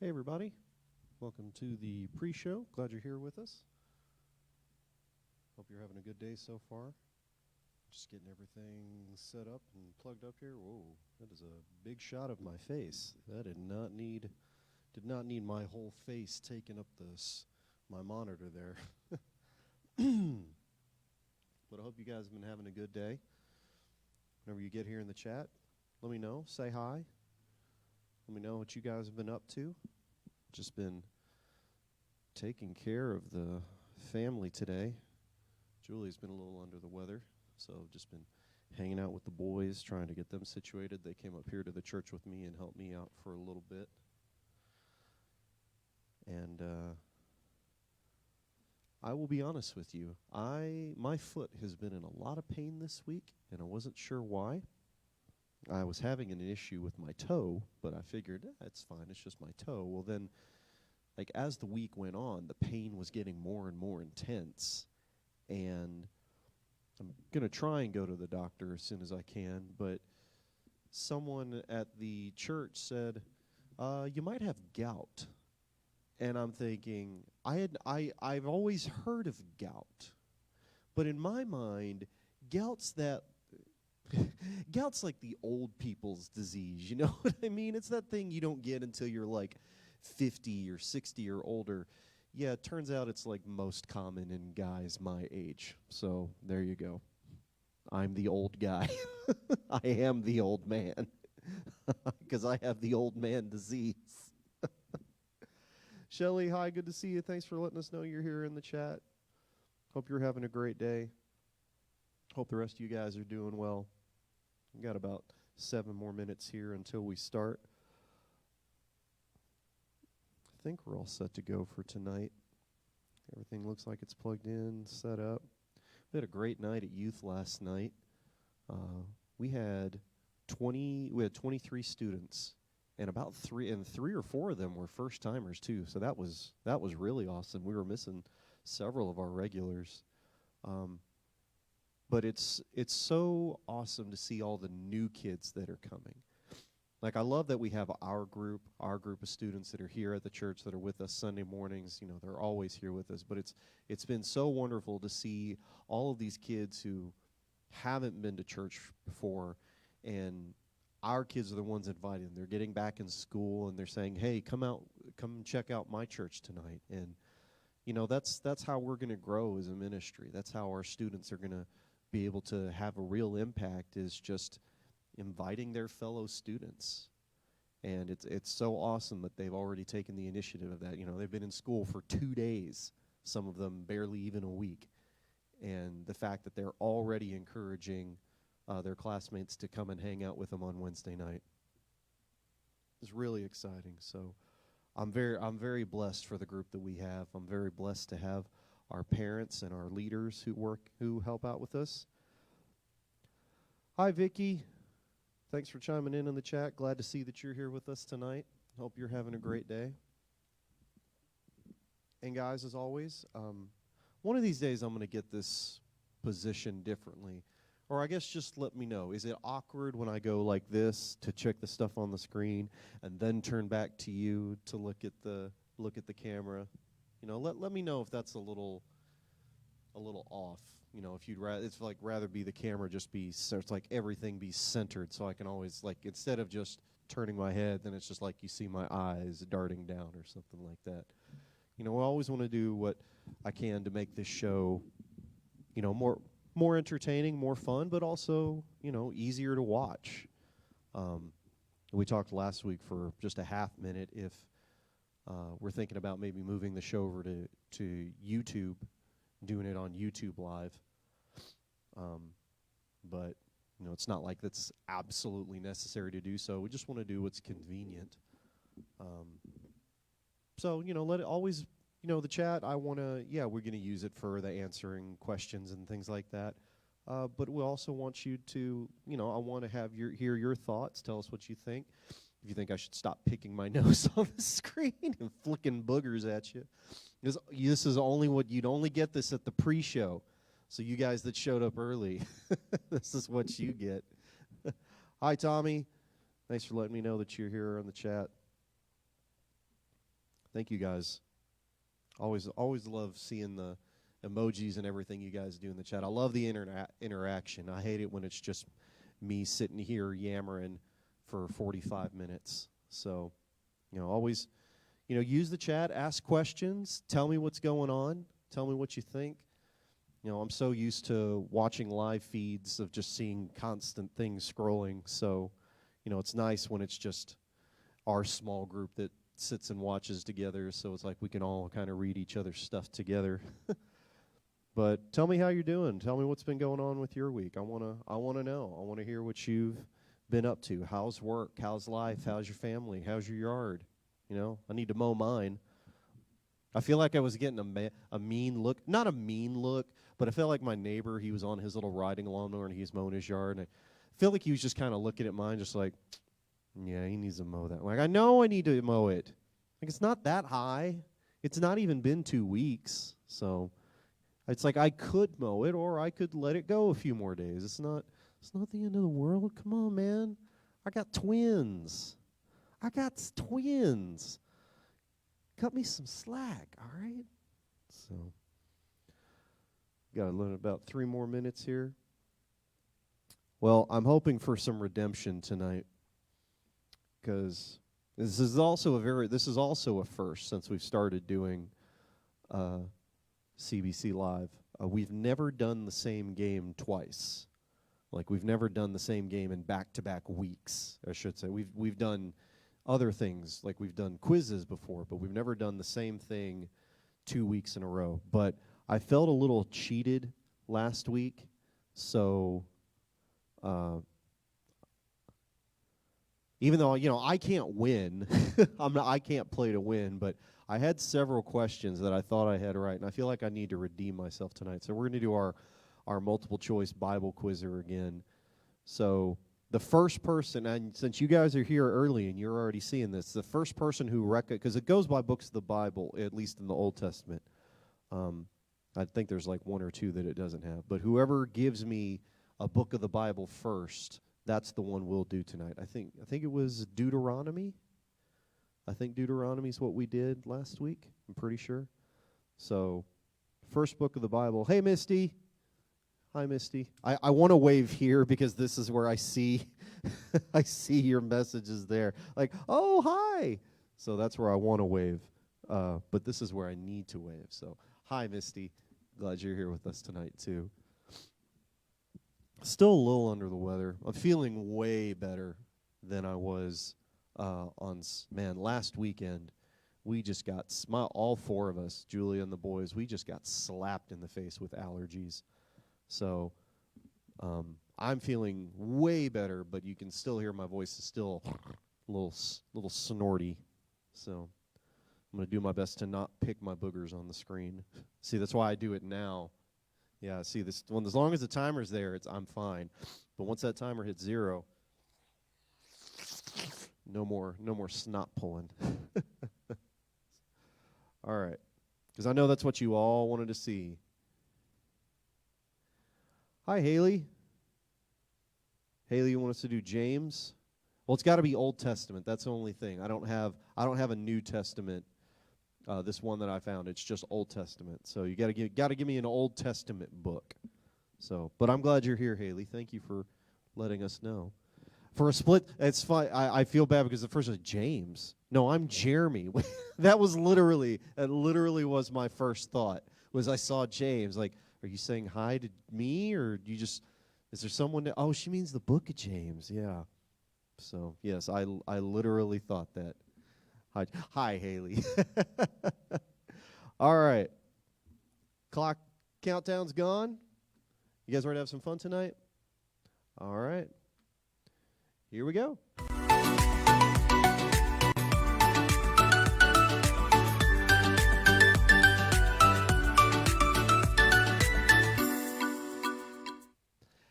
Hey everybody, welcome to the pre-show. Glad you're here with us. Hope you're having a good day so far. Just getting everything set up and plugged up here. Whoa, that is a big shot of my face. That did not need my whole face taking up my monitor there. But I hope you guys have been having a good day. Whenever you get here in the chat, let me know. Say hi. Let me know what you guys have been up to. Just been taking care of the family today. Julie's been a little under the weather, so just been hanging out with the boys, trying to get them situated. They came up here to the church with me and helped me out for a little bit. And I will be honest with you. My foot has been in a lot of pain this week, and I wasn't sure why. I was having an issue with my toe, but I figured, it's fine, it's just my toe. Well, then, like, as the week went on, the pain was getting more and more intense, and I'm going to try and go to the doctor as soon as I can, but someone at the church said, you might have gout. And I'm thinking, I've always heard of gout, but in my mind, gout's like the old people's disease, you know what I mean? It's that thing you don't get until you're like 50 or 60 or older. Yeah, it turns out it's like most common in guys my age. So there you go. I'm the old guy. I am the old man because I have the old man disease. Shelly, hi, good to see you. Thanks for letting us know you're here in the chat. Hope you're having a great day. Hope the rest of you guys are doing well. We've got about 7 more minutes here until we start. I think we're all set to go for tonight. Everything looks like it's plugged in, set up. We had a great night at youth last night. We had 23 students, and about three or four of them were first timers too. So that was really awesome. We were missing several of our regulars. But it's so awesome to see all the new kids that are coming. Like, I love that we have our group of students that are here at the church that are with us Sunday mornings. You know, they're always here with us. But it's been so wonderful to see all of these kids who haven't been to church before, and our kids are the ones inviting them. They're getting back in school, and they're saying, hey, come check out my church tonight. And, you know, that's how we're going to grow as a ministry. That's how our students are going to be able to have a real impact, is just inviting their fellow students. And it's so awesome that they've already taken the initiative of that. You know, they've been in school for 2 days, some of them barely even a week. And the fact that they're already encouraging their classmates to come and hang out with them on Wednesday night is really exciting. So I'm very blessed for the group that we have. I'm very blessed to have our parents and our leaders who help out with us. Hi, Vicky. Thanks for chiming in the chat. Glad to see that you're here with us tonight. Hope you're having a great day. And guys, as always, one of these days I'm going to get this position differently. Or I guess just let me know. Is it awkward when I go like this to check the stuff on the screen and then turn back to you to look at the camera? You know, let me know if that's a little off. You know, if you'd rather be the camera just be, so it's like everything be centered, so I can always, like, instead of just turning my head, then it's just like you see my eyes darting down or something like that. You know, I always want to do what I can to make this show, you know, more entertaining, more fun, but also, you know, easier to watch. We talked last week for just a half minute if we're thinking about maybe moving the show over to YouTube, doing it on YouTube Live. But, you know, it's not like that's absolutely necessary to do so. We just want to do what's convenient. So, you know, let it always, you know, the chat, we're going to use it for the answering questions and things like that. But we also want you to, you know, I want to hear your thoughts. Tell us what you think. If you think I should stop picking my nose on the screen and flicking boogers at you. This is you'd only get this at the pre-show. So you guys that showed up early, this is what you get. Hi, Tommy. Thanks for letting me know that you're here on the chat. Thank you guys. Always love seeing the emojis and everything you guys do in the chat. I love the interaction. I hate it when it's just me sitting here yammering for 45 minutes. So, always, use the chat, ask questions, tell me what's going on, tell me what you think. I'm so used to watching live feeds of just seeing constant things scrolling. So, it's nice when it's just our small group that sits and watches together. So it's like we can all kind of read each other's stuff together. But tell me how you're doing. Tell me what's been going on with your week. I wanna know. I want to hear what you've been up to. How's work? How's life? How's your family? How's your yard? I need to mow mine. I feel like I was getting a mean look. Not a mean look, but I felt like my neighbor, he was on his little riding lawnmower and he was mowing his yard. And I feel like he was just kind of looking at mine just like, yeah, he needs to mow that. Like, I know I need to mow it. Like, it's not that high. It's not even been 2 weeks. So it's like I could mow it or I could let it go a few more days. It's not the end of the world. Come on, man. I got twins. Cut me some slack, all right? So, got about 3 more minutes here. Well, I'm hoping for some redemption tonight, because this is also a first since we've started doing CBC Live. We've never done the same game twice. Like, we've never done the same game in back-to-back weeks, I should say. We've done other things, like we've done quizzes before, but we've never done the same thing 2 weeks in a row. But I felt a little cheated last week, so even though I can't win, I can't play to win, but I had several questions that I thought I had right, and I feel like I need to redeem myself tonight. So we're going to do our multiple choice Bible quizzer again. So the first person, and since you guys are here early and you're already seeing this, the first person who because it goes by books of the Bible, at least in the Old Testament. I think there's like 1 or 2 that it doesn't have. But whoever gives me a book of the Bible first, that's the one we'll do tonight. I think it was Deuteronomy. I think Deuteronomy is what we did last week. I'm pretty sure. So, first book of the Bible. Hey, Misty. Hi, Misty. I want to wave here because this is where I see I see your messages there. Like, oh, hi. So that's where I want to wave. But this is where I need to wave. So, hi, Misty. Glad you're here with us tonight, too. Still a little under the weather. I'm feeling way better than I was last weekend. We just got, all 4 of us, Julia and the boys, we just got slapped in the face with allergies. So I'm feeling way better, but you can still hear my voice is still a little snorty. So I'm going to do my best to not pick my boogers on the screen. See, that's why I do it now. Yeah, see, as long as the timer's there, I'm fine. But once that timer hits 0, no more snot pulling. All right, because I know that's what you all wanted to see. Hi, Haley. Haley, you want us to do James? Well, it's got to be Old Testament. That's the only thing. I don't have a New Testament. This one that I found, it's just Old Testament. So you got to give me an Old Testament book. So, but I'm glad you're here, Haley. Thank you for letting us know. For a split, it's fine. I feel bad because the first was James. No, I'm Jeremy. That literally was my first thought. Was I saw James? Like, are you saying hi to me, or do you just? Is there someone? Oh, she means the book of James. Yeah. So yes, I literally thought that. Hi, Haley. All right. Clock countdown's gone. You guys ready to have some fun tonight? All right. Here we go.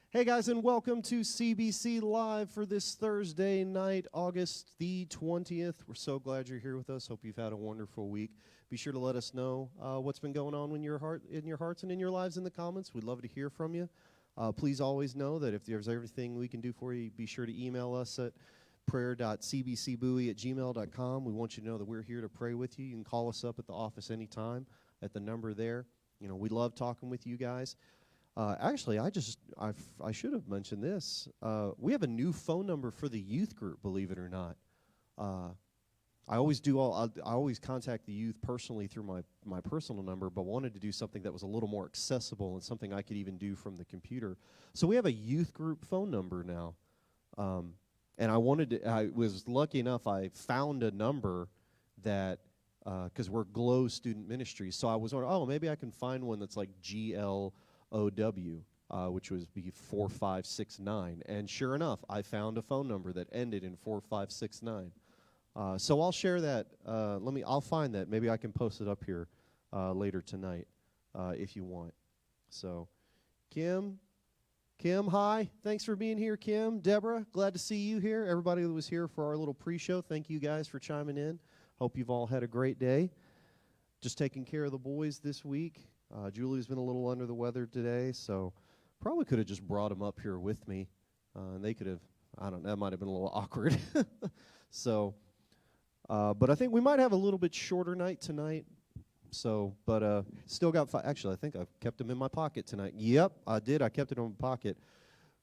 Hey guys, and welcome to CBC Live for this Thursday night, August the 20th. We're so glad you're here with us. Hope you've had a wonderful week. Be sure to let us know what's been going on in your hearts and in your lives in the comments. We'd love to hear from you. Please always know that if there's everything we can do for you, be sure to email us at prayer.cbcbowie@gmail.com. We want you to know that we're here to pray with you. You can call us up at the office anytime at the number there. We love talking with you guys. Actually, I should have mentioned this. We have a new phone number for the youth group, believe it or not. I always contact the youth personally through my personal number, but wanted to do something that was a little more accessible and something I could even do from the computer. So we have a youth group phone number now. And I was lucky enough, I found a number that, because we're Glow Student Ministries, so I was wondering, maybe I can find one that's like GLOW, which was be 4569. And sure enough, I found a phone number that ended in 4569. So I'll share that. I'll find that. Maybe I can post it up here later tonight if you want. So, Kim, hi. Thanks for being here, Kim. Deborah, glad to see you here. Everybody that was here for our little pre-show, thank you guys for chiming in. Hope you've all had a great day. Just taking care of the boys this week. Julie's been a little under the weather today, so probably could have just brought them up here with me. And they could have, I don't know, that might have been a little awkward. So... but I think we might have a little bit shorter night tonight. So, but still got actually, I think I've kept them in my pocket tonight. Yep, I did. I kept it in my pocket.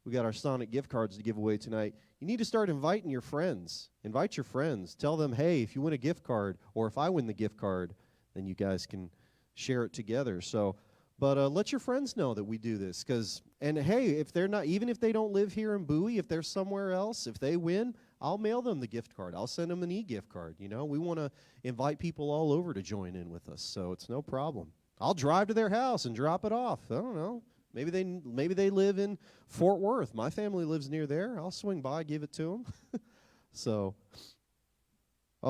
We got our Sonic gift cards to give away tonight. You need to start inviting your friends. Invite your friends. Tell them, hey, if you win a gift card, or if I win the gift card, then you guys can share it together. So, but let your friends know that we do this. And hey, if they're not, even if they don't live here in Bowie, if they're somewhere else, if they win, I'll mail them the gift card. I'll send them an e-gift card. We want to invite people all over to join in with us, so it's no problem. I'll drive to their house and drop it off. I don't know. Maybe they live in Fort Worth. My family lives near there. I'll swing by, give it to them. So,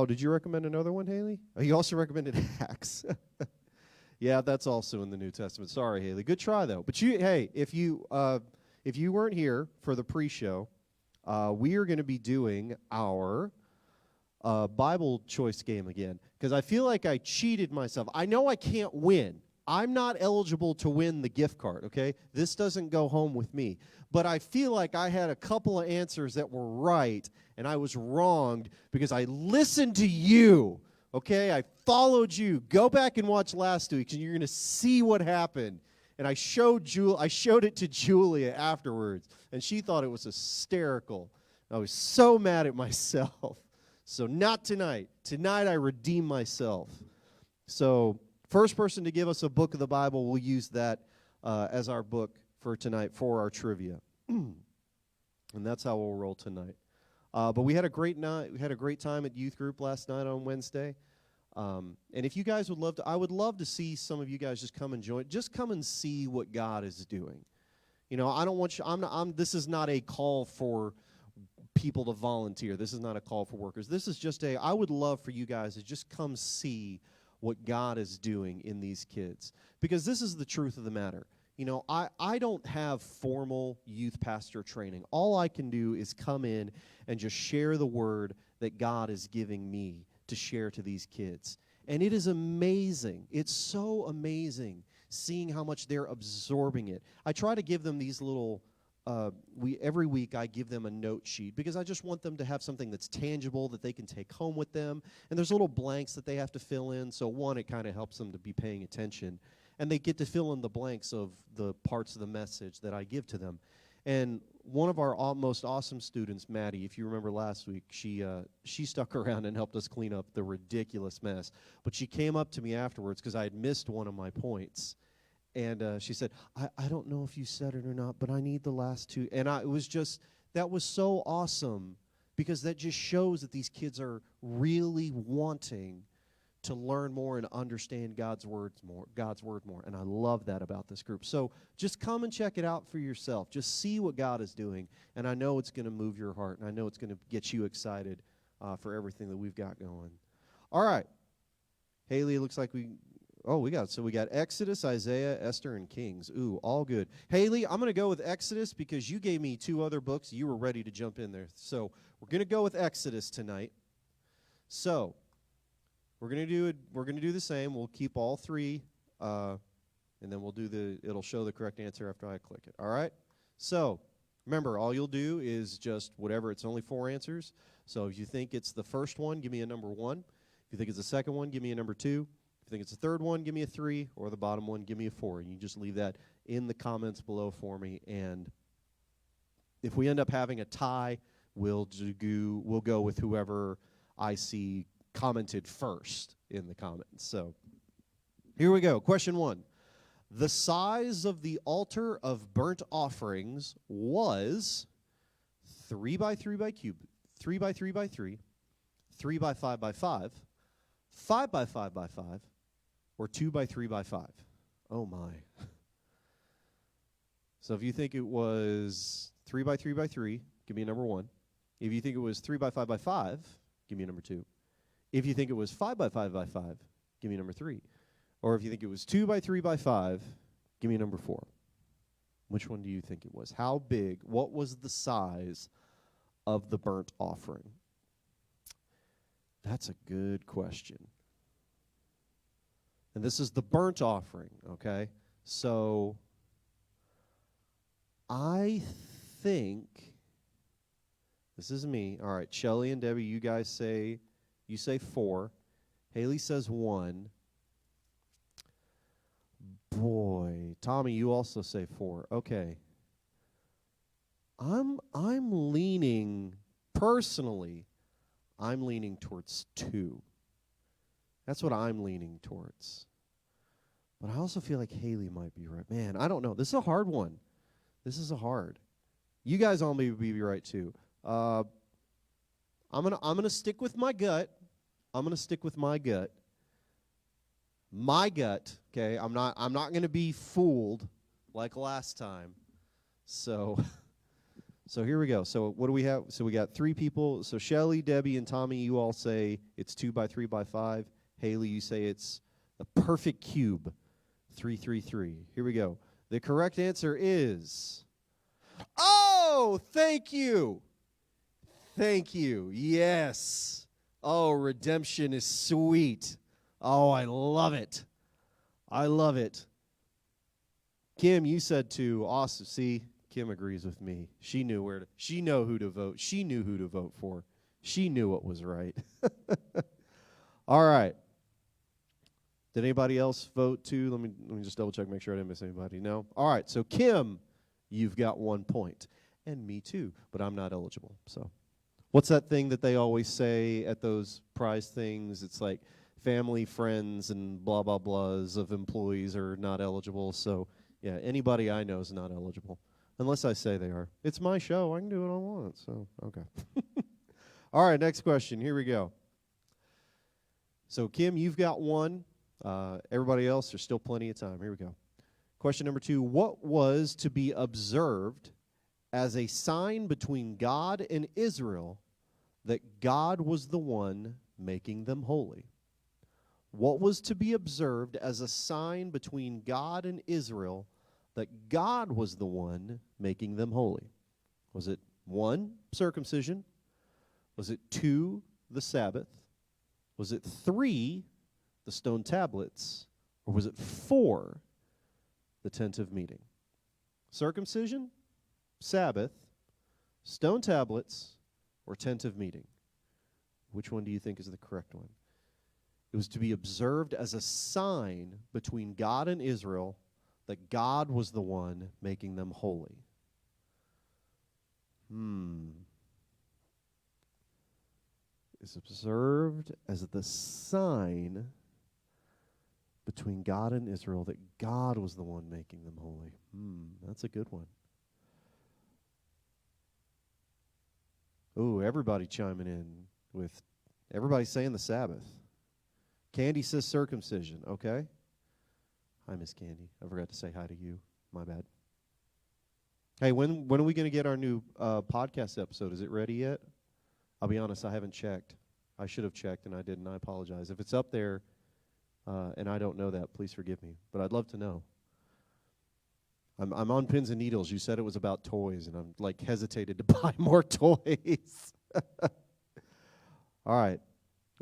did you recommend another one, Haley? Oh, you also recommended Acts. Yeah, that's also in the New Testament. Sorry, Haley. Good try though. But if you weren't here for the pre-show, we are going to be doing our Bible choice game again, because I feel like I cheated myself. I know I can't win. I'm not eligible to win the gift card, okay? This doesn't go home with me. But I feel like I had a couple of answers that were right, and I was wronged because I listened to you, okay? I followed you. Go back and watch last week, and you're going to see what happened. And I showed it to Julia afterwards, and she thought it was hysterical. I was so mad at myself. So not tonight. Tonight I redeem myself. So first person to give us a book of the Bible, we'll use that as our book for tonight for our trivia. And that's how we'll roll tonight. But we had a great night. We had a great time at youth group last night on Wednesday. And if you guys would love to, I would love to see some of you guys just come and join. Just come and see what God is doing. I don't want you. This is not a call for people to volunteer. This is not a call for workers. This is just I would love for you guys to just come see what God is doing in these kids, because this is the truth of the matter. I don't have formal youth pastor training. All I can do is come in and just share the word that God is giving me to share to these kids. And it is amazing. It's so amazing seeing how much they're absorbing it. I try to give them these little, every week I give them a note sheet, because I just want them to have something that's tangible that they can take home with them. And there's little blanks that they have to fill in. So one, it kind of helps them to be paying attention. And they get to fill in the blanks of the parts of the message that I give to them. And one of our most awesome students, Maddie, if you remember last week, she stuck around and helped us clean up the ridiculous mess. But she came up to me afterwards because I had missed one of my points. And she said, I don't know if you said it or not, but I need the last two. And that was so awesome, because that just shows that these kids are really wanting to learn more and understand God's word more. And I love that about this group. So just come and check it out for yourself. Just see what God is doing. And I know it's going to move your heart, and I know it's going to get you excited for everything that we've got going. All right. Haley, it looks like we got Exodus, Isaiah, Esther, and Kings. Ooh, all good. Haley, I'm going to go with Exodus because you gave me two other books. You were ready to jump in there. So we're going to go with Exodus tonight. So we're going to do the same. We'll keep all three, and then it'll show the correct answer after I click it. All right? So Remember, all you'll do is just whatever. It's only 4 answers. So if you think it's the first one, give me a number 1. If you think it's the second one, give me a number 2. If you think it's the third one, give me a 3. Or the bottom one, give me a 4. And you just leave that in the comments below for me. And if we end up having a tie, we'll go with whoever I see commented first in the comments. So here we go. Question 1. The size of the altar of burnt offerings was 3 by 3 by cube, 3 by 3 by 3, 3 by 5 by 5, 5 by 5 by 5, or 2 by 3 by 5. Oh my. So if you think it was 3 by 3 by 3, give me a number 1. If you think it was 3 by 5 by 5, give me a number 2. If you think it was 5 by 5 by 5, give me a number 3. Or if you think it was 2 by 3 by 5, give me a number 4. Which one do you think it was? How big? What was the size of the burnt offering? That's a good question. And this is the burnt offering, okay? So I think, this is me. All right, Shelly and Debbie, you guys say 4. Haley says 1. Boy, Tommy, you also say 4. Okay. I'm leaning, personally, I'm leaning towards 2. That's what I'm leaning towards. But I also feel like Haley might be right. Man, I don't know. This is a hard one. This is a hard. You guys all may be right too. I'm gonna stick with my gut. I'm gonna stick with my gut. My gut, okay? I'm not going to be fooled like last time. So here we go. So what do we have? So we got 3 people. So Shelly, Debbie, and Tommy, you all say it's 2 by 3 by 5. Haley, you say it's a perfect cube, 3, 3, 3. Here we go. The correct answer is, oh, thank you. Thank you. Yes. Oh, redemption is sweet. Oh, I love it. I love it. Kim, you said 2. Awesome. See, Kim agrees with me. She knew who to vote. She knew who to vote for. She knew what was right. All right. Did anybody else vote too? Let me just double check, make sure I didn't miss anybody. No? All right. So Kim, you've got 1 point. And me too, but I'm not eligible. So what's that thing that they always say at those prize things? It's like family, friends, and blah, blah, blahs of employees are not eligible. So, yeah, anybody I know is not eligible, unless I say they are. It's my show. I can do what I want. So, okay. All right, next question. Here we go. So, Kim, you've got 1. Everybody else, there's still plenty of time. Here we go. Question number 2. What was to be observed as a sign between God and Israel that God was the one making them holy? What was to be observed as a sign between God and Israel that God was the one making them holy? Was it 1, circumcision? Was it 2, the Sabbath? Was it 3, the stone tablets? Or was it 4, the tent of meeting? Circumcision, Sabbath, stone tablets, or tent of meeting? Which one do you think is the correct one? It was to be observed as a sign between God and Israel that God was the one making them holy. It's observed as the sign between God and Israel that God was the one making them holy. That's a good one. Ooh, everybody chiming in with, everybody saying the Sabbath. Candy says circumcision. Okay. Hi, Miss Candy. I forgot to say hi to you. My bad. Hey, when are we going to get our new podcast episode? Is it ready yet? I'll be honest, I haven't checked. I should have checked, and I didn't. I apologize. If it's up there and I don't know that, please forgive me. But I'd love to know. I'm on pins and needles. You said it was about toys, and I'm like hesitated to buy more toys. All right.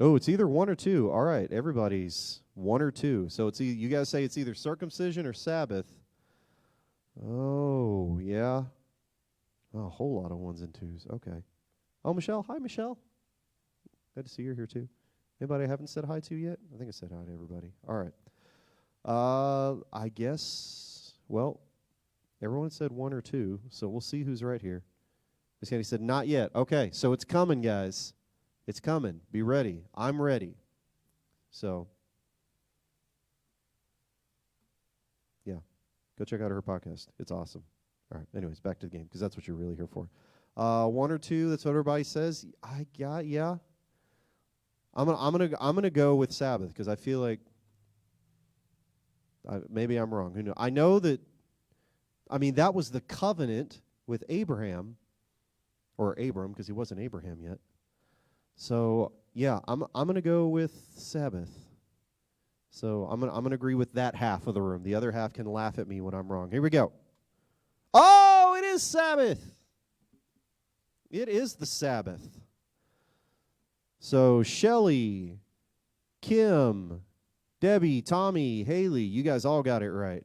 Oh, it's either 1 or 2. All right, everybody's 1 or 2. So it's you guys say it's either circumcision or Sabbath. Oh, yeah. Oh, a whole lot of ones and twos. Okay. Oh, Michelle. Hi, Michelle. Good to see you here, too. Anybody I haven't said hi to yet? I think I said hi to everybody. All right. I guess, well, everyone said one or two, so we'll see who's right here. Miss Candy said, not yet. Okay, so it's coming, guys. It's coming. Be ready. I'm ready. So, yeah, go check out her podcast. It's awesome. All right, anyways, back to the game, because that's what you're really here for. One or two, that's what everybody says. Yeah. I'm gonna go with Sabbath, because I feel like maybe I'm wrong. Who knows? I know that, that was the covenant with Abraham, or Abram, because he wasn't Abraham yet. So yeah, I'm gonna go with Sabbath. So I'm gonna agree with that half of the room. The other half can laugh at me when I'm wrong. Here we go. Oh, it is Sabbath. It is the Sabbath. So Shelly, Kim, Debbie, Tommy, Haley, you guys all got it right.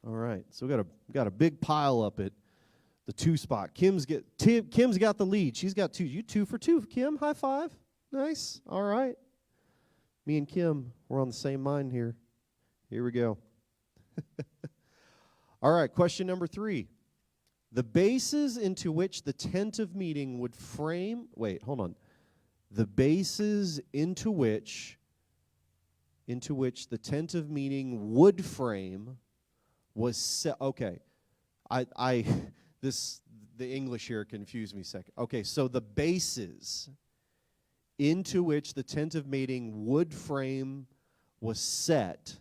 All right, so we got a big pile up at the 2 spot. Kim's got the lead. She's got 2. You 2 for 2, Kim. High five. Nice. All right. Me and Kim, we're on the same mind here. Here we go. All right, question number 3. The bases into which the tent of meeting would frame. Wait, hold on. The bases into which the tent of meeting would frame was okay. The English here confused me a second. Okay, so the bases into which the tent of meeting wood frame was set.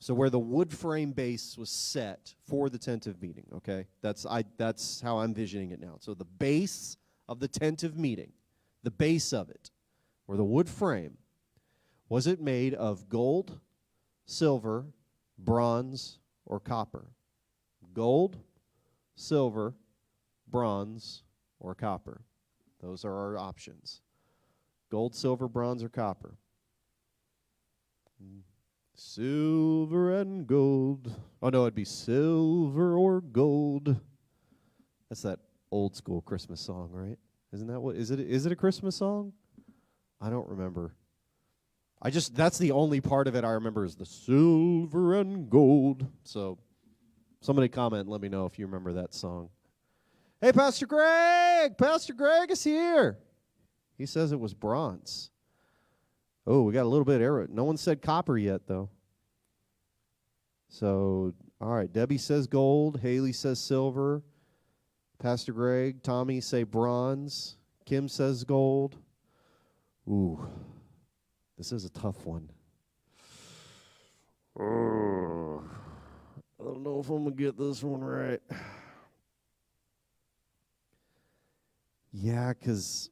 So where the wood frame base was set for the tent of meeting, okay? That's how I'm visioning it now. So the base of the tent of meeting, the base of it, or the wood frame, was it made of gold, silver, bronze, or copper? Gold, silver, bronze, or copper. Those are our options. Gold, silver, bronze, or copper. Silver and gold. Oh, no, it'd be silver or gold. That's that old school Christmas song, right? Isn't that what, is it a Christmas song? I don't remember. That's the only part of it I remember is the silver and gold. So somebody comment and let me know if you remember that song. Hey, Pastor Greg! Pastor Greg is here. He says it was bronze. Oh, we got a little bit of error. No one said copper yet, though. So, all right. Debbie says gold. Haley says silver. Pastor Greg, Tommy say bronze. Kim says gold. Ooh, this is a tough one. I don't know if I'm going to get this one right. Yeah, because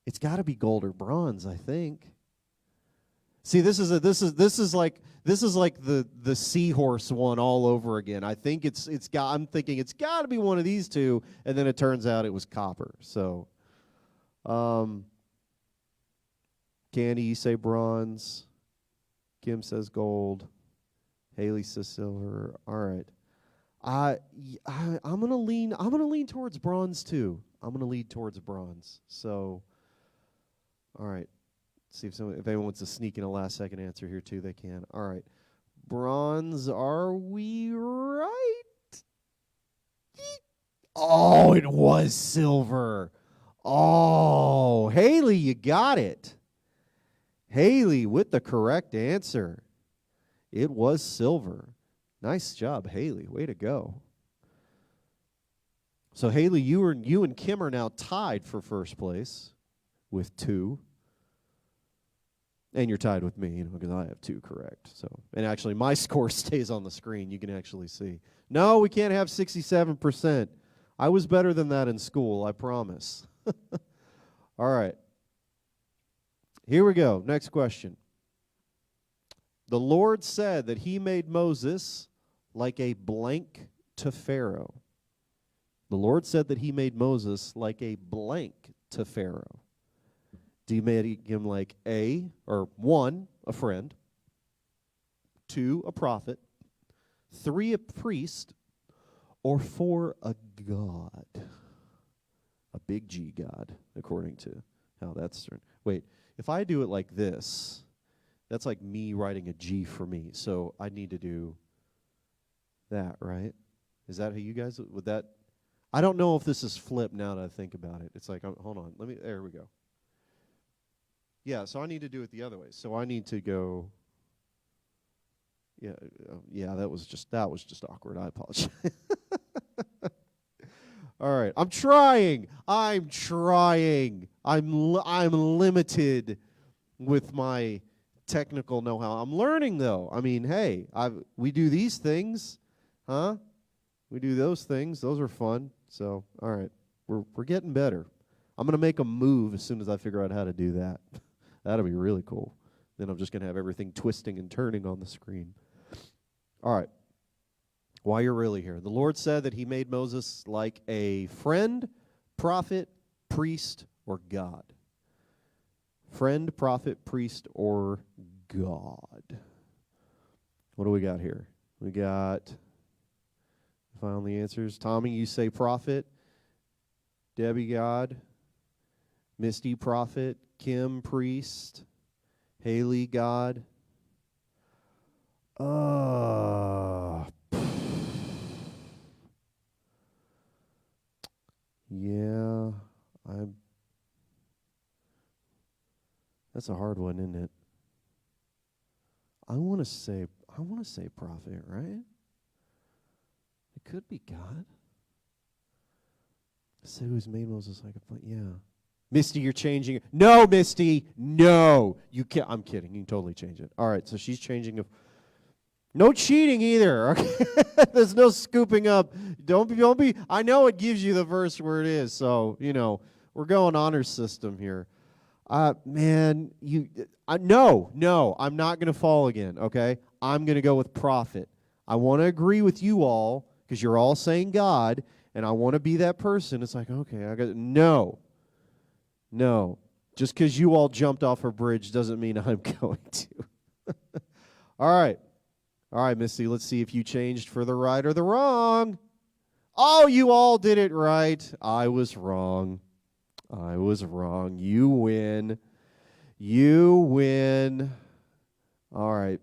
it's got to be gold or bronze, I think. See, this is like the seahorse one all over again. I think I'm thinking it's got to be one of these two, and then it turns out it was copper. So, Candy, you say bronze. Kim says gold. Haley says silver. All right. I'm gonna lean towards bronze too. I'm gonna lean towards bronze. So, all right. See if anyone wants to sneak in a last second answer here too, they can. All right. Bronze, are we right? Oh, it was silver. Oh, Haley, you got it. Haley with the correct answer. It was silver. Nice job, Haley. Way to go. So, Haley, you and Kim are now tied for first place with 2. And you're tied with me, because I have 2 correct. So, and actually, my score stays on the screen. You can actually see. No, we can't have 67%. I was better than that in school, I promise. All right. Here we go. Next question. The Lord said that he made Moses like a blank to Pharaoh. The Lord said that he made Moses like a blank to Pharaoh. Do you make him like 1, a friend, 2, a prophet, 3 a priest, or 4 a god? A big G God, according to how that's turned. Wait, if I do it like this, that's like me writing a G for me. So I need to do that, right? Is that how you guys would that? I don't know if this is flipped now that I think about it. It's like, hold on, there we go. Yeah, so I need to do it the other way. So I need to go. Yeah, that was just awkward. I apologize. All right, I'm trying. I'm limited with my technical know-how. I'm learning though. I mean, hey, we do these things, huh? We do those things. Those are fun. So, all right, we're getting better. I'm gonna make a move as soon as I figure out how to do that. That'll be really cool. Then I'm just gonna have everything twisting and turning on the screen. All right. While you're really here, the Lord said that he made Moses like a friend, prophet, priest, or God. Friend, prophet, priest, or God. What do we got here? We got, find the answers. Tommy, you say prophet. Debbie, God. Misty, prophet. Kim, priest. Haley, God. Yeah, that's a hard one, isn't it? I want to say prophet, right? It could be God. Say who's made Moses like a yeah. Misty, you're changing it. No, Misty, no. You can't. I'm kidding. You can totally change it. All right, so she's changing. No cheating either. Okay? There's no scooping up. Don't be. I know it gives you the verse where it is. So we're going honor system here. Man, no. I'm not gonna fall again. Okay, I'm gonna go with prophet. I want to agree with you all because you're all saying God, and I want to be that person. It's like, okay, I got no. Just because you all jumped off a bridge doesn't mean I'm going to. All right, Misty, let's see if you changed for the right or the wrong. Oh, you all did it right. I was wrong. You win. All right.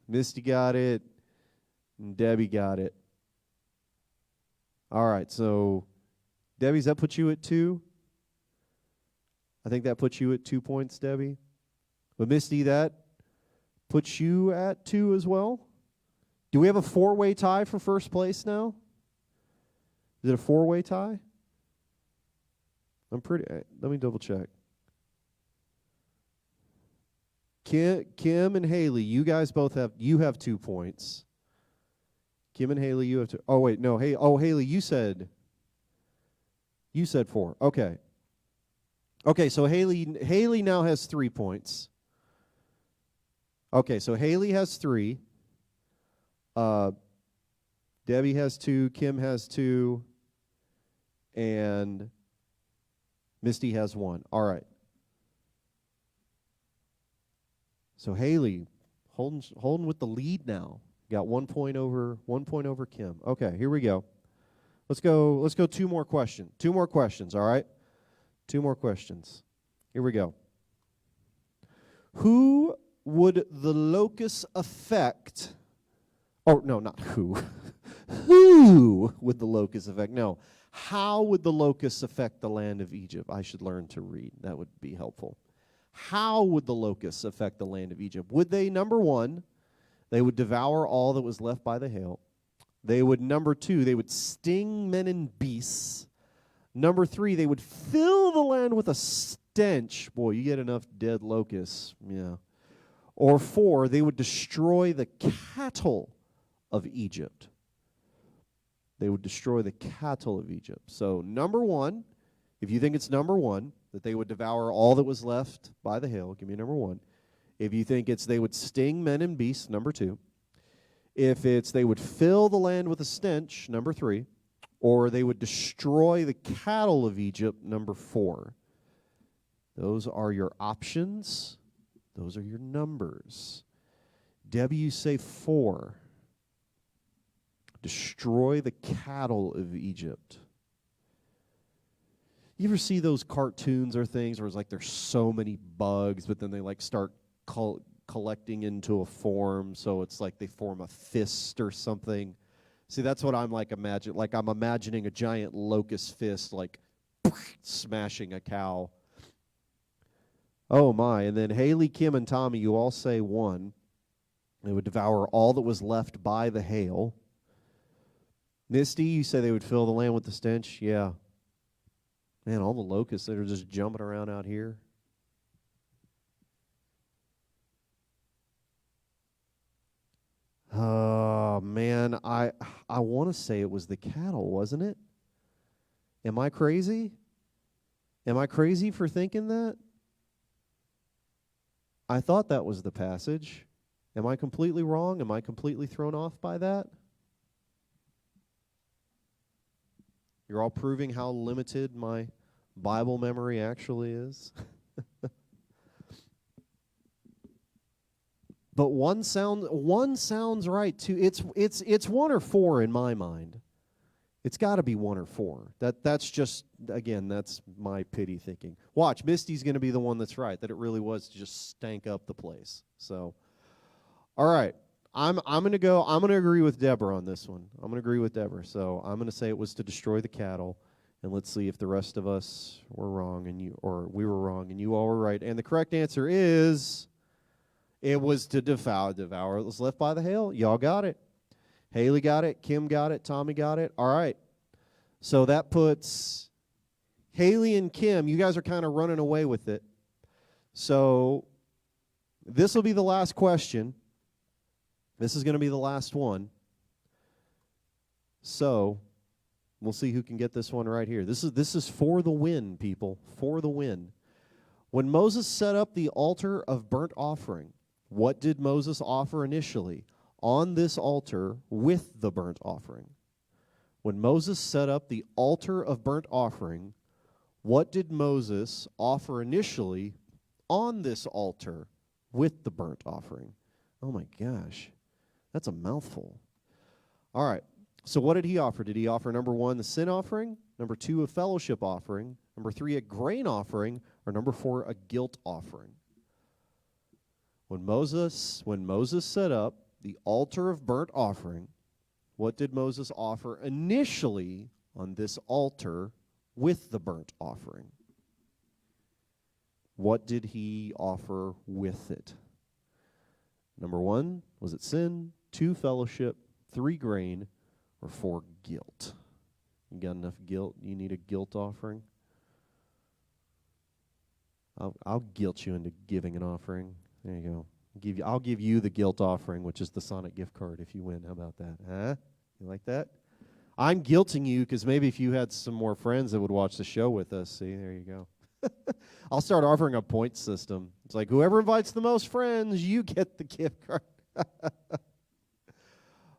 Misty got it, and Debbie got it. All right, so Debbie, does that put you at 2? I think that puts you at 2 points, Debbie. But Misty, that puts you at 2 as well. Do we have a 4-way tie for first place now? Is it a 4-way tie? Let me double check. Kim and Haley, you guys both have 2 points. Kim and Haley, you have 2. Oh wait, no. Haley, you said 4. Okay. Okay, so Haley now has 3 points. Okay, so Haley has 3. Debbie has 2, Kim has 2, and Misty has 1. All right. So Haley holding with the lead now. Got 1 point over Kim. Okay, here we go. Let's go 2 more questions. 2 more questions, all right? 2 more questions. Here we go. Who would the locust affect? Oh, no, not who. Who would the locust affect? No. How would the locusts affect the land of Egypt? I should learn to read. That would be helpful. How would the locusts affect the land of Egypt? Would they, number 1, they would devour all that was left by the hail. They would, number 2, they would sting men and beasts. Number 3, they would fill the land with a stench. Boy, you get enough dead locusts. Yeah. Or 4, they would destroy the cattle of Egypt. They would destroy the cattle of Egypt. So number 1, if you think it's number 1, that they would devour all that was left by the hail, give me number 1. If you think it's they would sting men and beasts, number 2. If it's they would fill the land with a stench, number 3. Or they would destroy the cattle of Egypt, number 4. Those are your options. Those are your numbers. Debbie, you say 4. Destroy the cattle of Egypt. You ever see those cartoons or things where it's like there's so many bugs, but then they like start collecting into a form, so it's like they form a fist or something? See, that's what I'm like imagine. Like I'm imagining a giant locust fist, like smashing a cow. Oh my! And then Haley, Kim, and Tommy, you all say one. They would devour all that was left by the hail. Misty, you say they would fill the land with the stench? Yeah. Man, all the locusts that are just jumping around out here. Oh, man, I want to say it was the cattle, wasn't it? Am I crazy? Am I crazy for thinking that? I thought that was the passage. Am I completely wrong? Am I completely thrown off by that? You're all proving how limited my Bible memory actually is. But one sounds right too. It's one or four in my mind. It's got to be one or four. That's just, again, that's my pity thinking. Watch, Misty's going to be the one that's right, that it really was to just stank up the place. So, all right. I'm going to agree with Deborah on this one. I'm going to agree with Deborah. So, I'm going to say it was to destroy the cattle, and let's see if the rest of us were wrong or we were wrong and you all were right. And the correct answer is it was to devour what was left by the hail. Y'all got it. Haley got it. Kim got it. Tommy got it. All right. So that puts Haley and Kim, you guys are kind of running away with it. So this will be the last question. This is going to be the last one. So we'll see who can get this one right here. This is for the win, people. For the win. When Moses set up the altar of burnt offering, what did Moses offer initially on this altar with the burnt offering? When Moses set up the altar of burnt offering, what did Moses offer initially on this altar with the burnt offering? Oh my gosh, that's a mouthful. All right, so what did he offer? Did he offer, number one, the sin offering? Number two, a fellowship offering? Number three, a grain offering? Or number four, a guilt offering? When Moses set up the altar of burnt offering, what did Moses offer initially on this altar with the burnt offering? What did he offer with it? Number one, was it sin? Two, fellowship. Three, grain. Or four, guilt? You got enough guilt? You need a guilt offering? I'll guilt you into giving an offering. There you go. I'll give you the guilt offering, which is the Sonic gift card if you win. How about that? Huh? You like that? I'm guilting you because maybe if you had some more friends that would watch the show with us, see, there you go. I'll start offering a point system. It's like whoever invites the most friends, you get the gift card.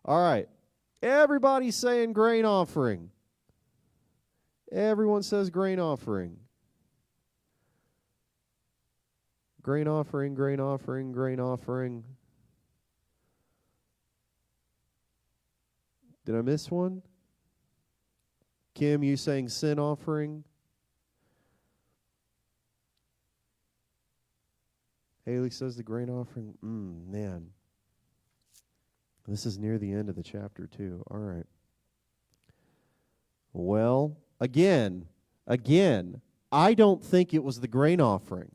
All right. Everybody's saying grain offering. Everyone says grain offering. Grain offering, grain offering, grain offering. Did I miss one? Kim, you saying sin offering? Haley says the grain offering. Man. This is near the end of the chapter, too. All right. Well, again, I don't think it was the grain offering.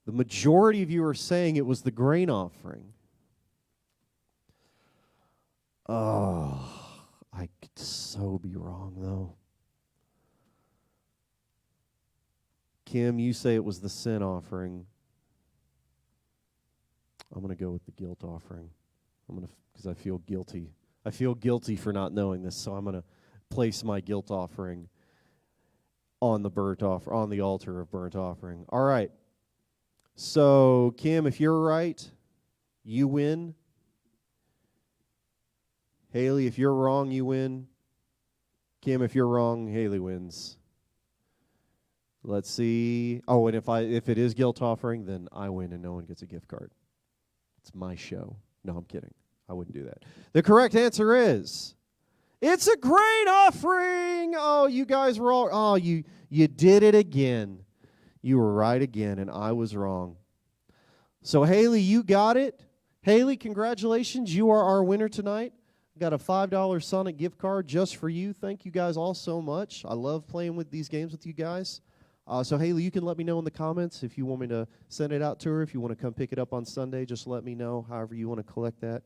The majority of you are saying it was the grain offering. Oh, I could so be wrong, though. Kim, you say it was the sin offering. I'm going to go with the guilt offering. Because I feel guilty. I feel guilty for not knowing this, so I'm going to place my guilt offering on the altar of burnt offering. All right. So, Kim, if you're right, you win. Haley, if you're wrong, you win. Kim, if you're wrong, Haley wins. Let's see. Oh, and if it is guilt offering, then I win and no one gets a gift card. It's my show. No, I'm kidding. I wouldn't do that. The correct answer is It's a grain offering. Oh, you guys were all, oh, you did it again. You were right again, and I was wrong. So, Haley, you got it. Haley, congratulations. You are our winner tonight. Got a $5 Sonic gift card just for you. Thank you guys all so much. I love playing with these games with you guys. So, Haley, you can let me know in the comments if you want me to send it out to her. If you want to come pick it up on Sunday, just let me know, however you want to collect that.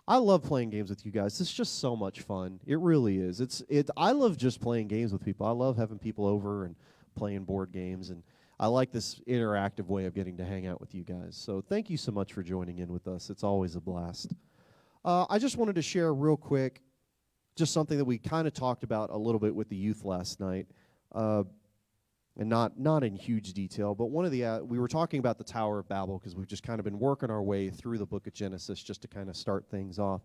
I love playing games with you guys. It's just so much fun. It really is. I love just playing games with people. I love having people over and playing board games, and I like this interactive way of getting to hang out with you guys. So thank you so much for joining in with us. It's always a blast. I just wanted to share real quick just something that we kind of talked about a little bit with the youth last night, and not in huge detail, but one of the we were talking about the Tower of Babel because we've just kind of been working our way through the book of Genesis just to kind of start things off.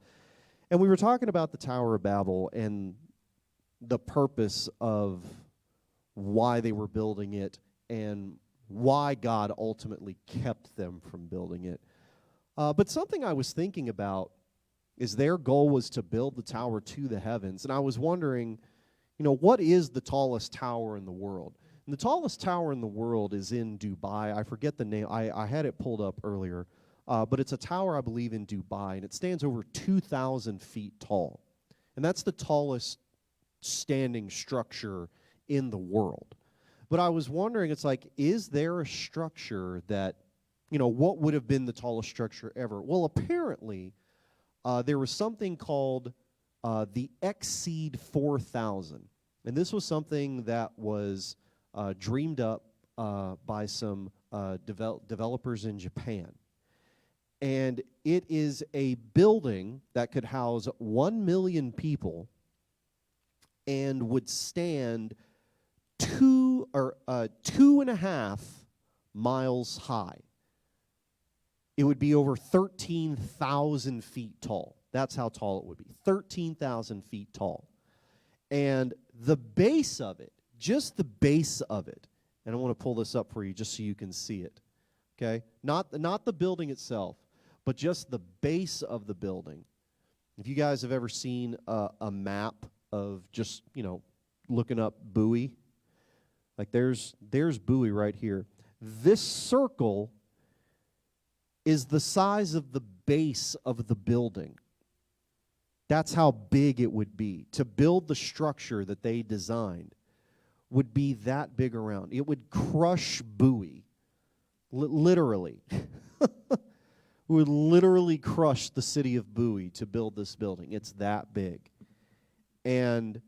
And we were talking about the Tower of Babel and the purpose of why they were building it and why God ultimately kept them from building it. But something I was thinking about is their goal was to build the tower to the heavens. And I was wondering, what is the tallest tower in the world? And the tallest tower in the world is in Dubai. I forget the name. I had it pulled up earlier. But it's a tower, I believe, in Dubai. And it stands over 2,000 feet tall. And that's the tallest standing structure in the world. But I was wondering, it's like, is there a structure that, what would have been the tallest structure ever? Well, apparently, there was something called the Exceed 4000. And this was something that was dreamed up by some developers in Japan. And it is a building that could house 1 million people and would stand 2.5 miles high. It would be over 13,000 feet tall. That's how tall it would be, 13,000 feet tall. And the base of it, just the base of it, and I want to pull this up for you just so you can see it, okay? Not the building itself, but just the base of the building. If you guys have ever seen a map of just, looking up Bowie, like there's Bowie right here. This circle is the size of the base of the building. That's how big it would be. To build the structure that they designed would be that big around. It would crush Bowie, literally. It would literally crush the city of Bowie to build this building. It's that big. And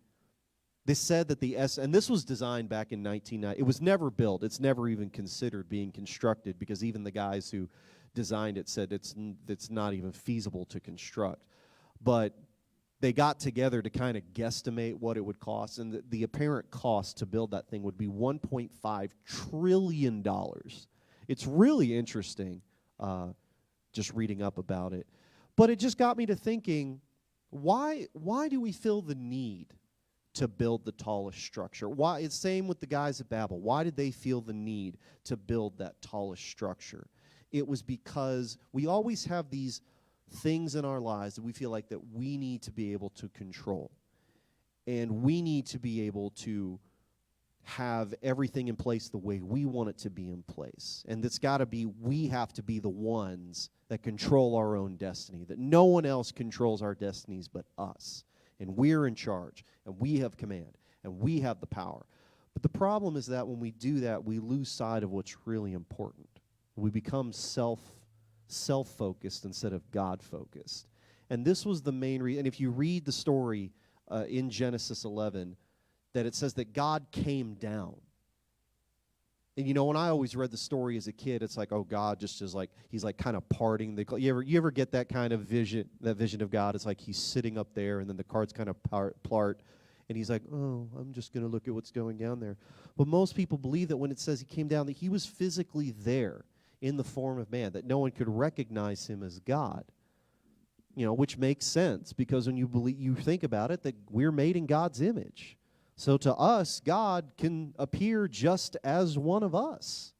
they said that and this was designed back in 1990. It was never built. It's never even considered being constructed because even the guys who designed it said it's not even feasible to construct. But they got together to kind of guesstimate what it would cost, and the apparent cost to build that thing would be $1.5 trillion. It's really interesting just reading up about it. But it just got me to thinking, why do we feel the need to build the tallest structure? Why? It's same with the guys at Babel. Why did they feel the need to build that tallest structure? It was because we always have these things in our lives that we feel like that we need to be able to control. And we need to be able to have everything in place the way we want it to be in place. And it's got to be, we have to be the ones that control our own destiny, that no one else controls our destinies but us. And we're in charge, and we have command, and we have the power. But the problem is that when we do that, we lose sight of what's really important. We become self-focused instead of God-focused. And this was the main reason. And if you read the story in Genesis 11, that it says that God came down. And when I always read the story as a kid, it's like, oh, God just is like, he's like kind of parting the clouds. You ever get that kind of vision, that vision of God? It's like he's sitting up there, and then the cards kind of part, and he's like, oh, I'm just going to look at what's going down there. But most people believe that when it says he came down, that he was physically there in the form of man, that no one could recognize him as God. Which makes sense, because when you think about it, that we're made in God's image. So to us, God can appear just as one of us.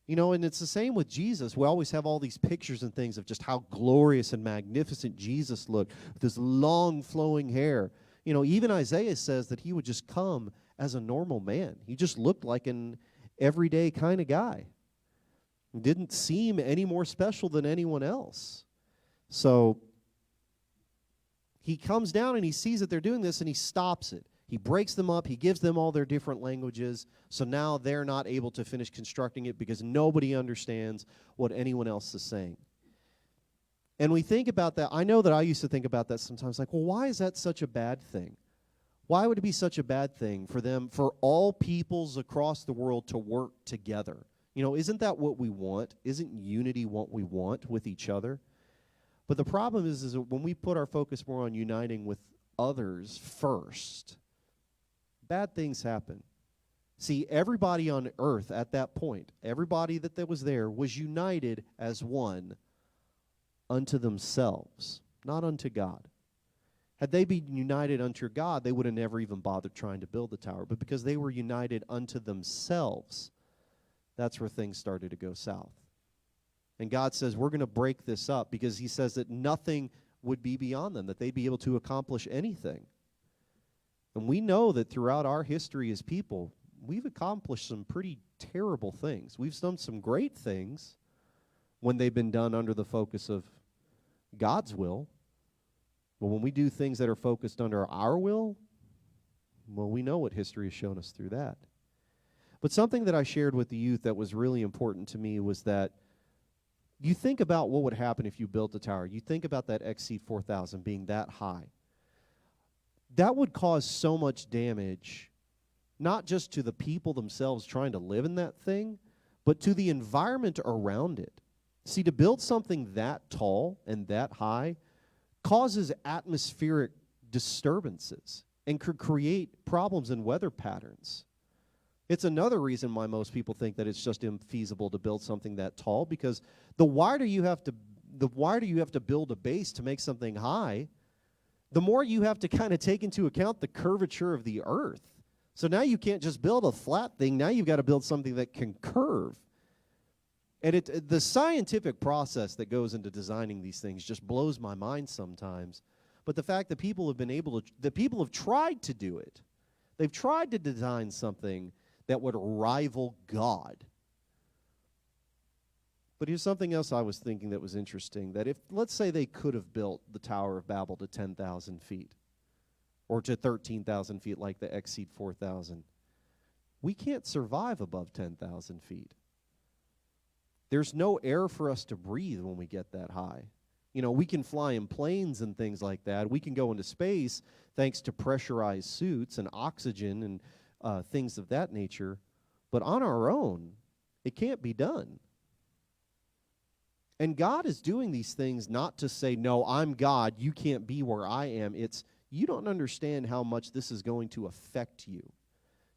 You know, and it's the same with Jesus. We always have all these pictures and things of just how glorious and magnificent Jesus looked with his long flowing hair. You know, even Isaiah says that he would just come as a normal man. He just looked like an everyday kind of guy. He didn't seem any more special than anyone else. So he comes down and he sees that they're doing this and he stops it. He breaks them up. He gives them all their different languages. So now they're not able to finish constructing it because nobody understands what anyone else is saying. And we think about that. I know that I used to think about that sometimes, like, well, why is that such a bad thing? Why would it be such a bad thing for them, for all peoples across the world to work together? You know, isn't that what we want? Isn't unity what we want with each other? But the problem is that when we put our focus more on uniting with others first, bad things happen. See, everybody on earth at that point, everybody that was there was united as one unto themselves, not unto God. Had they been united unto God, they would have never even bothered trying to build the tower. But because they were united unto themselves, that's where things started to go south. And God says, we're going to break this up because he says that nothing would be beyond them, that they'd be able to accomplish anything. And we know that throughout our history as people, we've accomplished some pretty terrible things. We've done some great things when they've been done under the focus of God's will. But when we do things that are focused under our will, well, we know what history has shown us through that. But something that I shared with the youth that was really important to me was that you think about what would happen if you built a tower. You think about that Exceed 4000 being that high. That would cause so much damage, not just to the people themselves trying to live in that thing, but to the environment around it. See, to build something that tall and that high causes atmospheric disturbances and could create problems in weather patterns. It's another reason why most people think that it's just infeasible to build something that tall, because the wider you have to build a base to make something high, the more you have to kind of take into account the curvature of the earth. So now you can't just build a flat thing. Now you've got to build something that can curve. And the scientific process that goes into designing these things just blows my mind sometimes. But the fact that people have tried to do it. They've tried to design something that would rival God. But here's something else I was thinking that was interesting, that if, let's say they could have built the Tower of Babel to 10,000 feet, or to 13,000 feet like the Exceed 4000, we can't survive above 10,000 feet. There's no air for us to breathe when we get that high. You know, we can fly in planes and things like that. We can go into space thanks to pressurized suits and oxygen and things of that nature. But on our own, it can't be done. And God is doing these things not to say, no, I'm God, you can't be where I am. It's, you don't understand how much this is going to affect you.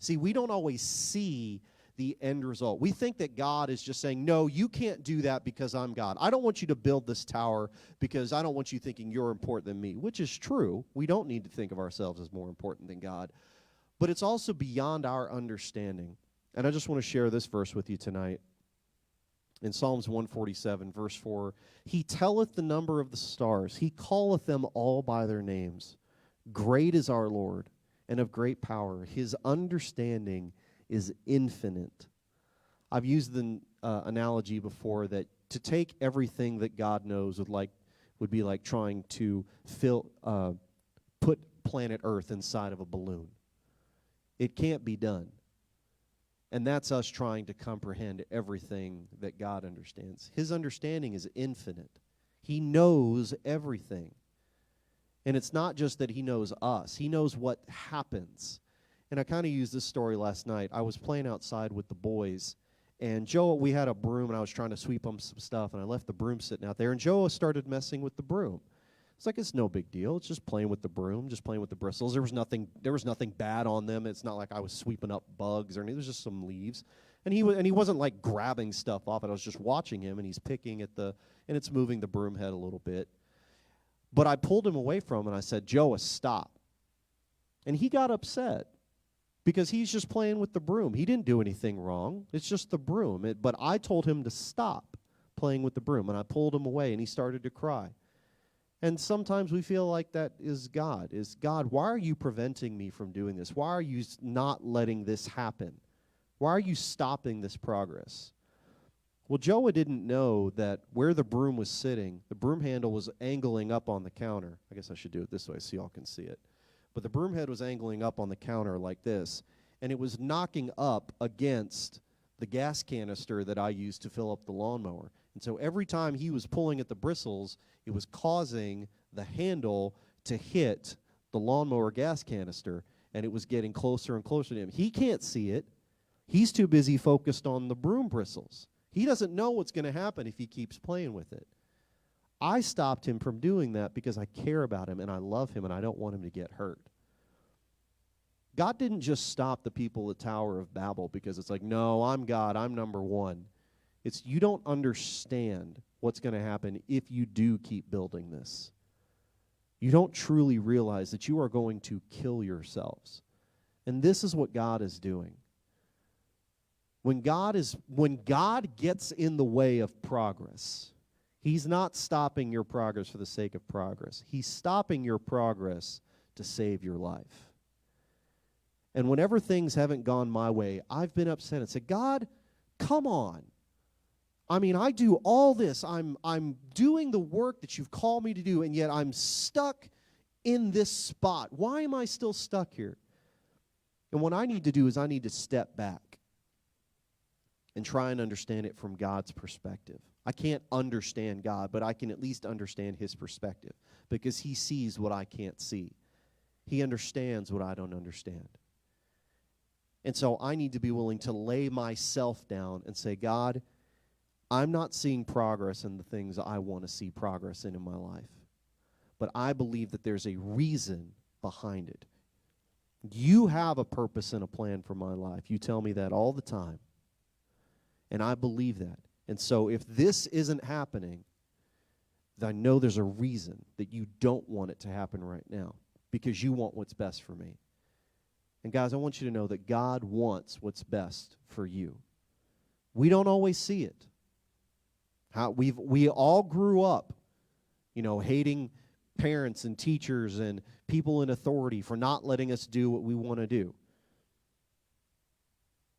See, we don't always see the end result. We think that God is just saying, no, you can't do that because I'm God. I don't want you to build this tower because I don't want you thinking you're important than me, which is true. We don't need to think of ourselves as more important than God. But it's also beyond our understanding. And I just want to share this verse with you tonight. In Psalms 147, verse 4, he telleth the number of the stars. He calleth them all by their names. Great is our Lord, and of great power. His understanding is infinite. I've used the analogy before that to take everything that God knows would be like trying to put planet Earth inside of a balloon. It can't be done. And that's us trying to comprehend everything that God understands. His understanding is infinite. He knows everything. And it's not just that he knows us. He knows what happens. And I kind of used this story last night. I was playing outside with the boys. And Joe, we had a broom, and I was trying to sweep them some stuff. And I left the broom sitting out there. And Joe started messing with the broom. It's like, it's no big deal. It's just playing with the broom, just playing with the bristles. There was nothing bad on them. It's not like I was sweeping up bugs or anything. It was just some leaves. And he wasn't like grabbing stuff off it. I was just watching him, and he's picking at and it's moving the broom head a little bit. But I pulled him away from him, and I said, Joe, stop. And he got upset. because he's just playing with the broom. He didn't do anything wrong. It's just the broom. But I told him to stop playing with the broom, and I pulled him away, and he started to cry. And sometimes we feel like that is God. Is God, why are you preventing me from doing this? Why are you not letting this happen? Why are you stopping this progress? Well, Joah didn't know that where the broom was sitting, the broom handle was angling up on the counter. I guess I should do it this way so y'all can see it. But the broom head was angling up on the counter like this, and it was knocking up against the gas canister that I used to fill up the lawnmower. And so every time he was pulling at the bristles, it was causing the handle to hit the lawnmower gas canister, and it was getting closer and closer to him. He can't see it. He's too busy focused on the broom bristles. He doesn't know what's going to happen if he keeps playing with it. I stopped him from doing that because I care about him and I love him and I don't want him to get hurt. God didn't just stop the people at the Tower of Babel because it's like, no, I'm God, I'm number one. It's you don't understand what's going to happen if you do keep building this. You don't truly realize that you are going to kill yourselves. And this is what God is doing. When God gets in the way of progress, He's not stopping your progress for the sake of progress. He's stopping your progress to save your life. And whenever things haven't gone my way, I've been upset and said, God, come on. I mean, I do all this. I'm doing the work that you've called me to do, and yet I'm stuck in this spot. Why am I still stuck here? And what I need to do is I need to step back and try and understand it from God's perspective. I can't understand God, but I can at least understand His perspective because He sees what I can't see. He understands what I don't understand. And so I need to be willing to lay myself down and say, God, I'm not seeing progress in the things I want to see progress in my life. But I believe that there's a reason behind it. You have a purpose and a plan for my life. You tell me that all the time. And I believe that. And so if this isn't happening, then I know there's a reason that you don't want it to happen right now because you want what's best for me. And guys, I want you to know that God wants what's best for you. We don't always see it. We all grew up, hating parents and teachers and people in authority for not letting us do what we want to do.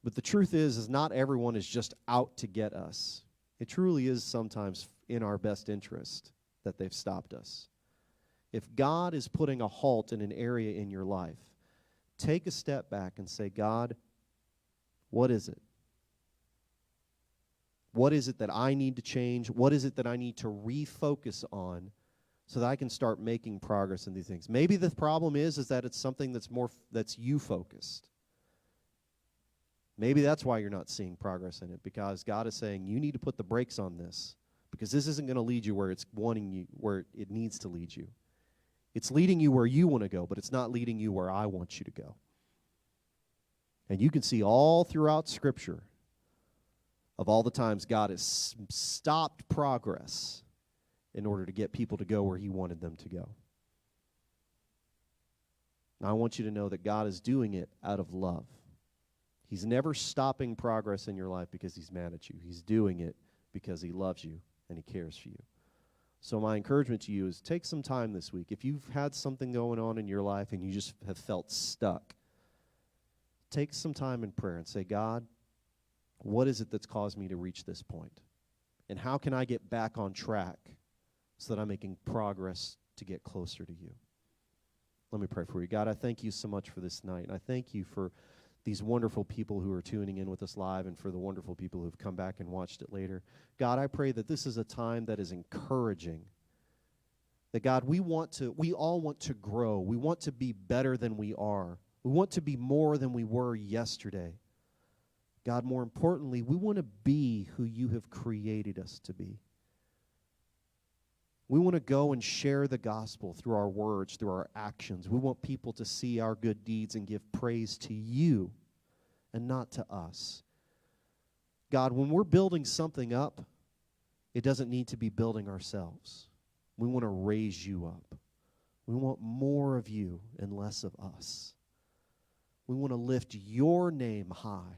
But the truth is not everyone is just out to get us. It truly is sometimes in our best interest that they've stopped us. If God is putting a halt in an area in your life, take a step back and say, God, what is it? What is it that I need to change? What is it that I need to refocus on so that I can start making progress in these things? Maybe the problem is that it's something that's you focused. Maybe that's why you're not seeing progress in it, because God is saying you need to put the brakes on this because this isn't going to lead you where it needs to lead you. It's leading you where you want to go, but it's not leading you where I want you to go. And you can see all throughout Scripture of all the times God has stopped progress in order to get people to go where He wanted them to go. Now, I want you to know that God is doing it out of love. He's never stopping progress in your life because He's mad at you. He's doing it because He loves you and He cares for you. So my encouragement to you is take some time this week. If you've had something going on in your life and you just have felt stuck, take some time in prayer and say, God, what is it that's caused me to reach this point? And how can I get back on track so that I'm making progress to get closer to you? Let me pray for you. God, I thank you so much for this night. I thank you for these wonderful people who are tuning in with us live and for the wonderful people who've come back and watched it later. God, I pray that this is a time that is encouraging. That, God, we all want to grow. We want to be better than we are. We want to be more than we were yesterday. God, more importantly, we want to be who you have created us to be. We want to go and share the gospel through our words, through our actions. We want people to see our good deeds and give praise to you and not to us. God, when we're building something up, it doesn't need to be building ourselves. We want to raise you up. We want more of you and less of us. We want to lift your name high.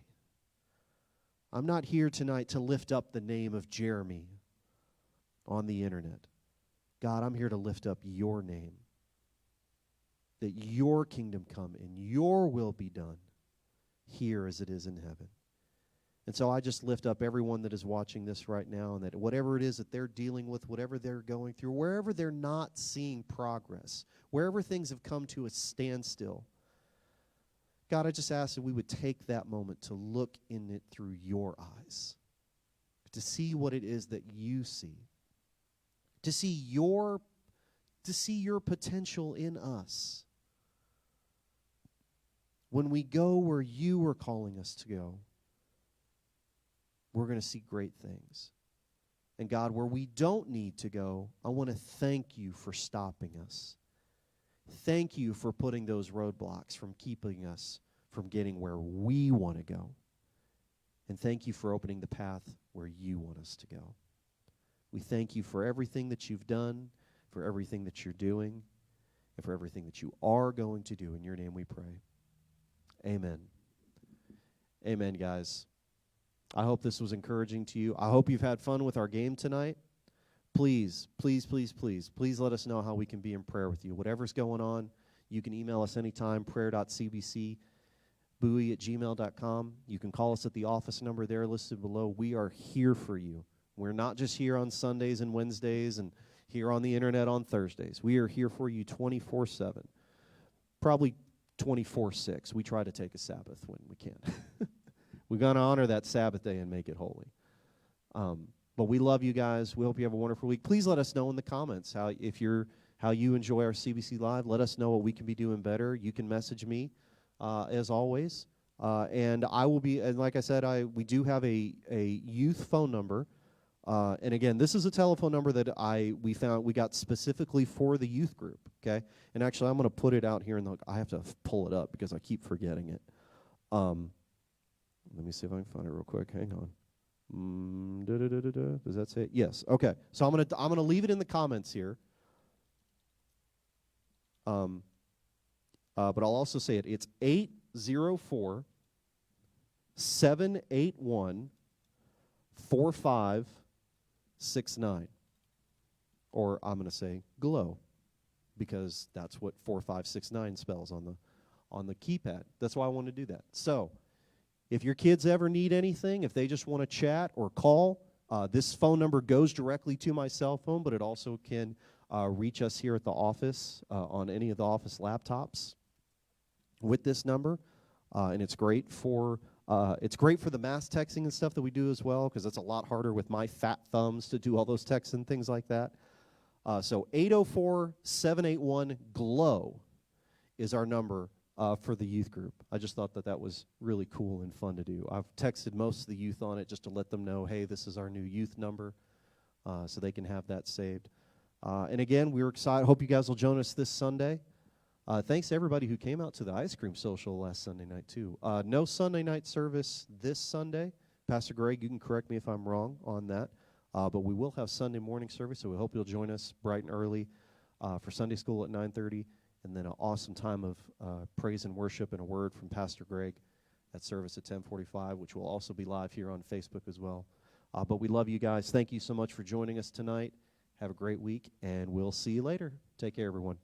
I'm not here tonight to lift up the name of Jeremy on the internet. God, I'm here to lift up your name. That your kingdom come and your will be done here as it is in heaven. And so I just lift up everyone that is watching this right now, and that whatever it is that they're dealing with, whatever they're going through, wherever they're not seeing progress, wherever things have come to a standstill, God, I just ask that we would take that moment to look in it through your eyes, to see what it is that you see, to see your potential in us. When we go where you are calling us to go, we're going to see great things. And God, where we don't need to go, I want to thank you for stopping us. Thank you for putting those roadblocks from keeping us from getting where we want to go. And thank you for opening the path where you want us to go. We thank you for everything that you've done, for everything that you're doing, and for everything that you are going to do. In your name we pray. Amen. Amen, guys. I hope this was encouraging to you. I hope you've had fun with our game tonight. Please, please, please, please, please let us know how we can be in prayer with you. Whatever's going on, you can email us anytime, prayer.cbcbowie@gmail.com. You can call us at the office number there listed below. We are here for you. We're not just here on Sundays and Wednesdays and here on the internet on Thursdays. We are here for you 24/7, probably 24/6. We try to take a Sabbath when we can. We're going to honor that Sabbath day and make it holy. But we love you guys. We hope you have a wonderful week. Please let us know in the comments how you enjoy our CBC Live. Let us know what we can be doing better. You can message me, as always. And I will be, and like I said, we do have a youth phone number. And again, this is a telephone number that we got specifically for the youth group, okay? And actually, I'm going to put it out here, and I have to pull it up because I keep forgetting it. Let me see if I can find it real quick. Hang on. Does that say it? Yes. Okay. So I'm gonna leave it in the comments here. But I'll also say it. It's 804-781-4569. Or I'm gonna say GLOW, because that's what 4569 spells on the keypad. That's why I want to do that. So if your kids ever need anything, if they just want to chat or call, this phone number goes directly to my cell phone, but it also can reach us here at the office on any of the office laptops with this number. And it's great for the mass texting and stuff that we do as well, because it's a lot harder with my fat thumbs to do all those texts and things like that. So 804-781-GLOW is our number for the youth group. I just thought that was really cool and fun to do. I've texted most of the youth on it just to let them know, hey, this is our new youth number, so they can have that saved. And again, we're excited. Hope you guys will join us this Sunday. Thanks to everybody who came out to the ice cream social last Sunday night, too. No Sunday night service this Sunday. Pastor Greg, you can correct me if I'm wrong on that. But we will have Sunday morning service, so we hope you'll join us bright and early for Sunday school at 9:30. And then an awesome time of praise and worship and a word from Pastor Greg at service at 10:45, which will also be live here on Facebook as well. But we love you guys. Thank you so much for joining us tonight. Have a great week, and we'll see you later. Take care, everyone.